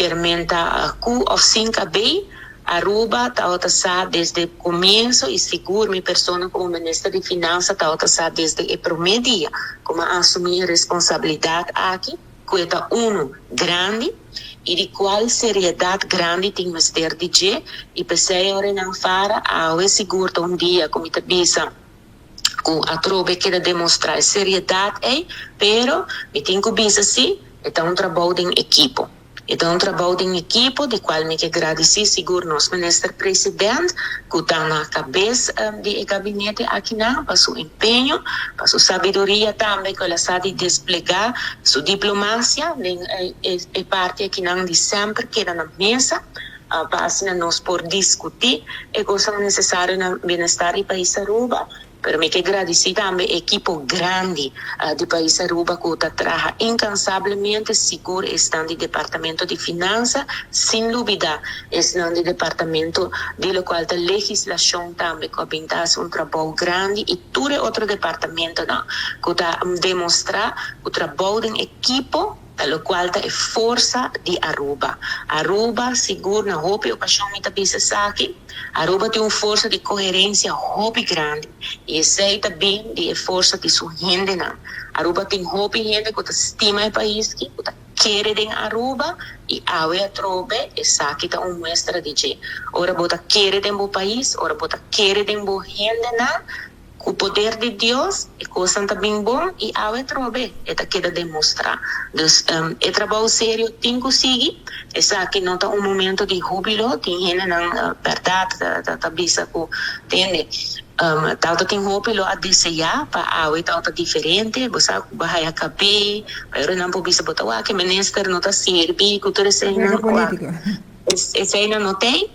experimenta Q ou 5B, Aruba está desde o começo e seguro minha pessoa como ministra de Finanças está desde o primeiro dia como assumir responsabilidade aqui que é grande e de qual seriedade grande tem que ter de e pensei ora não fara a seguro dia como te bisa com a trobe que demonstrar seriedade pero me tem que bisa sim então trabalho em equipo. Então, trabalho em equipe, de qual me agradecer, seguro, nosso ministro-presidente, que está na cabeça do gabinete aqui, para seu empenho, para sua sabedoria também, que ela sabe desplegar sua diplomacia, é parte aqui de sempre, que era na mesa, para assim nós por discutir, e coisas necessárias no bem-estar do país Aruba. Pero me que agradecer também a equipe grande do país Aruba que trabalha incansavelmente seguro está no departamento de finanças, sem dúvida está no departamento de lo qual da legislação também que pintas trabalho grande e todo outro departamento que está demonstrar o trabalho em equipe lo qual é força de Aruba. Aruba, seguro, na roupa e ocasião muita vezes aqui, Aruba tem uma força de coerência roupa grande. E essa é também de força de sua gente. Aruba tem roupa e gente que estima o país, que quer em Aruba, e a trobe, essa aqui está uma muestra de que ora bota quer em o país, ora bota quer em o gente, o poder de Deus é coisa também bom e a trobe é que demonstrar. Então, é trabalho sério, tem que seguir. Essa aqui não está momento de júbilo, tem gente na verdade, da bisa que tem. Talvez tem júbilo a desejar para a talta diferente, você vai acabar, mas não pode bisa botar que ministro não está servindo, que tudo isso não tem.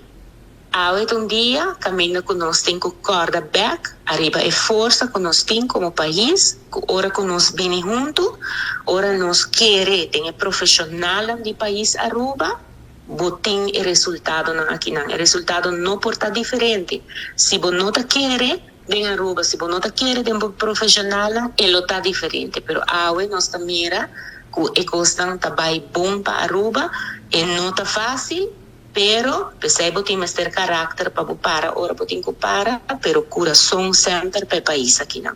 Um dia, caminho que nós temos que corda back, arriba é força que nós temos como país, ora que nós vem junto, ora nós queremos, tem profissional do país Aruba, botem o resultado aqui não. O resultado não pode estar diferente. Se você não quer, vem Aruba, se você não quer, tem um profissional, ele está diferente. Pero nós também que é coisa também bom para Aruba, e não está fácil, pero percebo que temos ter caráter para ora botem que para, pero coração sempre para o país aqui não.